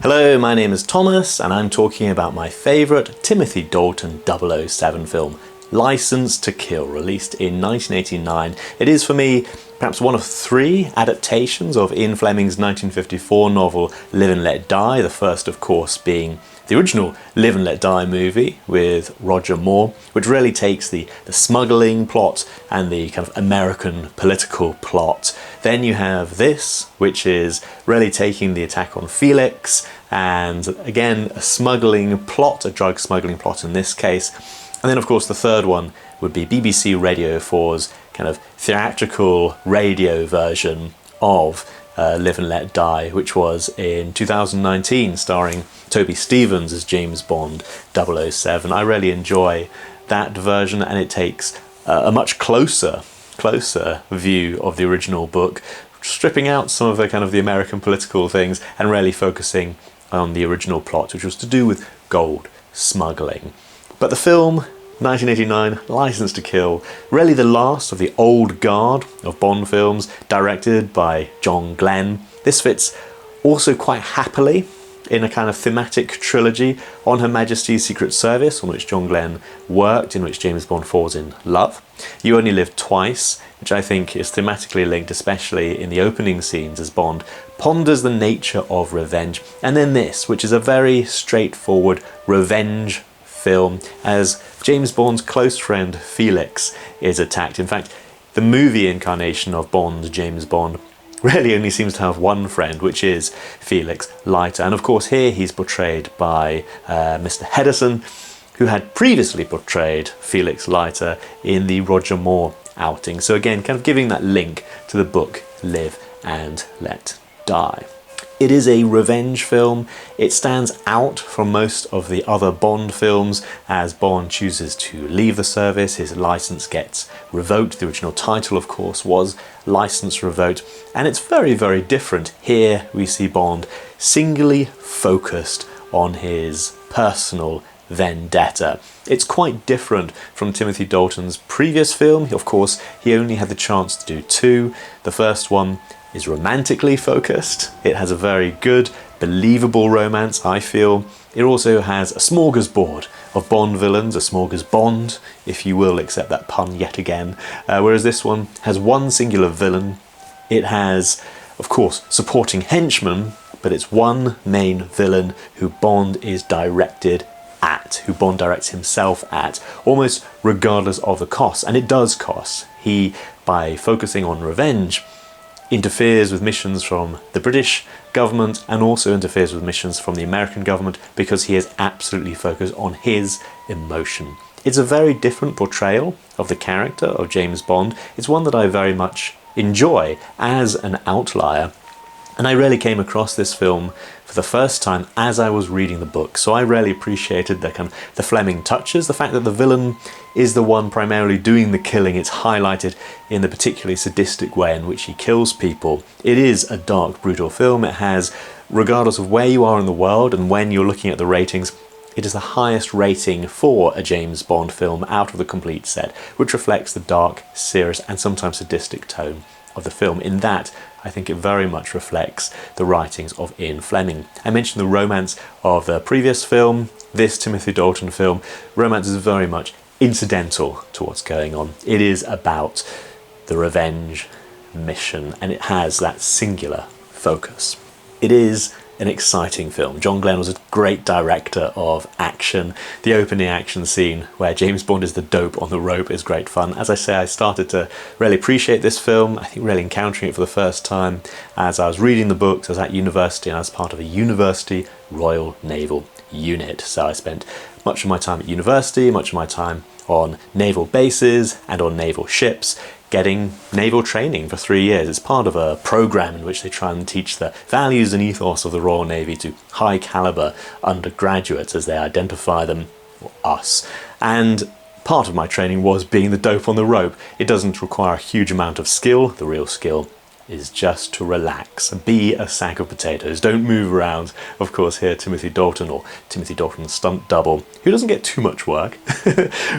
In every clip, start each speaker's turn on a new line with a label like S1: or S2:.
S1: Hello, my name is Thomas and I'm talking about my favourite Timothy Dalton 007 film, Licence to Kill, released in 1989. It is for me perhaps one of three adaptations of Ian Fleming's 1954 novel Live and Let Die, the first of course being the original Live and Let Die movie with Roger Moore, which really takes the smuggling plot and the kind of American political plot. Then you have this, which is really taking the attack on Felix, and again a smuggling plot, a drug smuggling plot in this case. And then of course the third one would be BBC Radio 4's kind of theatrical radio version of Live and Let Die, which was in 2019 starring Toby Stephens as James Bond 007. I really enjoy that version, and it takes a much closer view of the original book, stripping out some of the American political things and really focusing on the original plot, which was to do with gold smuggling. But the film, 1989, Licence to Kill, really the last of the old guard of Bond films, directed by John Glenn. This fits also quite happily in a kind of thematic trilogy on Her Majesty's Secret Service, on which John Glenn worked, in which James Bond falls in love. You Only Live Twice, which I think is thematically linked, especially in the opening scenes as Bond ponders the nature of revenge. And then this, which is a very straightforward revenge film, as James Bond's close friend Felix is attacked. In fact, the movie incarnation of Bond, James Bond, really only seems to have one friend, which is Felix Leiter. And of course here he's portrayed by Mr. Hedison, who had previously portrayed Felix Leiter in the Roger Moore outing. So again, kind of giving that link to the book Live and Let Die. It is a revenge film. It stands out from most of the other Bond films as Bond chooses to leave the service. His license gets revoked. The original title, of course, was License Revoked. And it's very, very different. Here we see Bond singularly focused on his personal vendetta. It's quite different from Timothy Dalton's previous film. Of course, he only had the chance to do two. The first one is romantically focused. It has a very good, believable romance, I feel. It also has a smorgasbord of Bond villains, a smorgasbond, if you will accept that pun yet again, whereas this one has one singular villain. It has, of course, supporting henchmen, but it's one main villain who Bond is directed at, who Bond directs himself at, almost regardless of the cost. And it does cost. He, by focusing on revenge, interferes with missions from the British government and also interferes with missions from the American government because he is absolutely focused on his emotion. It's a very different portrayal of the character of James Bond. It's one that I very much enjoy as an outlier. And I really came across this film for the first time as I was reading the book. So I really appreciated the Fleming touches, the fact that the villain is the one primarily doing the killing. It's highlighted in the particularly sadistic way in which he kills people. It is a dark, brutal film. It has, regardless of where you are in the world and when you're looking at the ratings, it is the highest rating for a James Bond film out of the complete set, which reflects the dark, serious and sometimes sadistic tone of the film. In that, I think it very much reflects the writings of Ian Fleming. I mentioned the romance of the previous film. This Timothy Dalton film, romance is very much incidental to what's going on. It is about the revenge mission, and it has that singular focus. It is an exciting film. John Glenn was a great director of action. The opening action scene where James Bond is the dope on the rope is great fun. As I say, I started to really appreciate this film, I think really encountering it for the first time as I was reading the books. I was at university and I was part of a university Royal Naval unit. So I spent much of my time at university, much of my time on naval bases and on naval ships, getting naval training for 3 years. It's part of a program in which they try and teach the values and ethos of the Royal Navy to high caliber undergraduates as they identify them, or us. And part of my training was being the dope on the rope. It doesn't require a huge amount of skill. The real skill is just to relax, be a sack of potatoes, don't move around. Of course here Timothy Dalton, or Timothy Dalton's stunt double, who doesn't get too much work.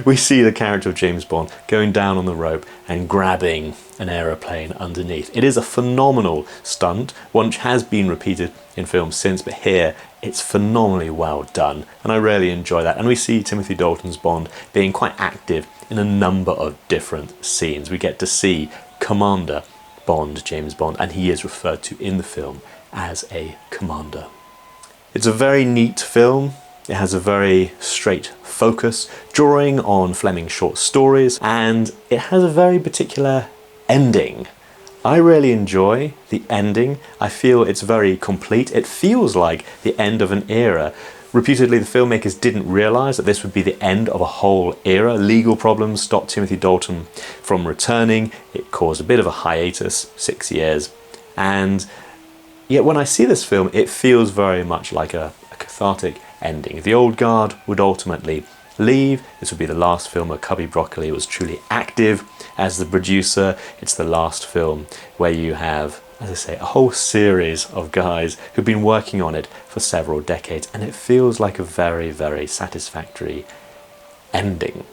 S1: We see the character of James Bond going down on the rope and grabbing an aeroplane underneath. It is a phenomenal stunt, one which has been repeated in films since, but here it's phenomenally well done, and I really enjoy that. And we see Timothy Dalton's Bond being quite active in a number of different scenes. We get to see Commander Bond, James Bond, and he is referred to in the film as a commander. It's a very neat film. It has a very straight focus, drawing on Fleming's short stories, and it has a very particular ending. I really enjoy the ending. I feel it's very complete. It feels like the end of an era. Reputedly, the filmmakers didn't realise that this would be the end of a whole era. Legal problems stopped Timothy Dalton from returning. It caused a bit of a hiatus, 6 years. And yet when I see this film, it feels very much like a cathartic ending. The old guard would ultimately leave. This would be the last film where Cubby Broccoli was truly active as the producer. It's the last film where you have, as I say, a whole series of guys who've been working on it for several decades, and it feels like a very, very satisfactory ending.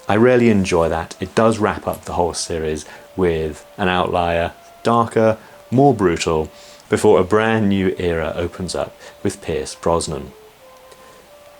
S1: I really enjoy that. It does wrap up the whole series with an outlier, darker, more brutal, before a brand new era opens up with Pierce Brosnan.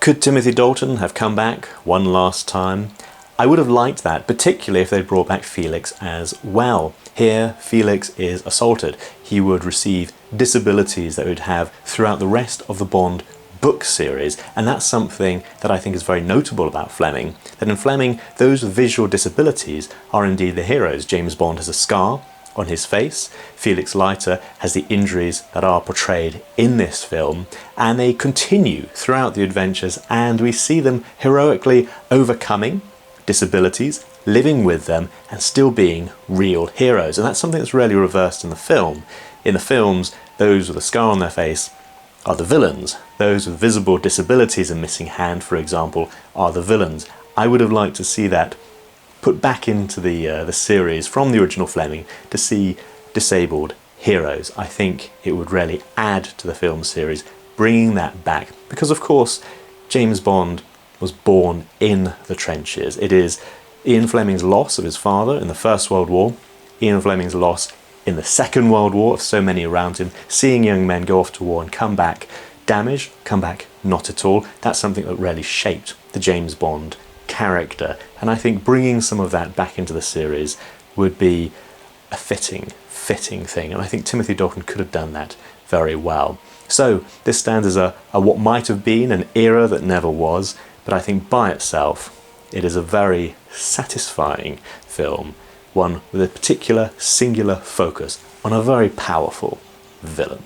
S1: Could Timothy Dalton have come back one last time? I would have liked that, particularly if they brought back Felix as well. Here, Felix is assaulted. He would receive disabilities that he would have throughout the rest of the Bond book series, and that's something that I think is very notable about Fleming, that in Fleming, those with visual disabilities are indeed the heroes. James Bond has a scar on his face. Felix Leiter has the injuries that are portrayed in this film, and they continue throughout the adventures, and we see them heroically overcoming disabilities, living with them, and still being real heroes. And that's something that's really reversed in the film. In the films, those with a scar on their face are the villains. Those with visible disabilities and missing hand, for example, are the villains. I would have liked to see that put back into the series from the original Fleming, to see disabled heroes. I think it would really add to the film series, bringing that back, because of course James Bond was born in the trenches. It is Ian Fleming's loss of his father in the First World War, Ian Fleming's loss in the Second World War of so many around him, seeing young men go off to war and come back damaged, come back not at all. That's something that really shaped the James Bond character, and I think bringing some of that back into the series would be a fitting thing, and I think Timothy Dalton could have done that very well. So this stands as a what might have been an era that never was, but I think by itself it is a very satisfying film, one with a particular singular focus on a very powerful villain.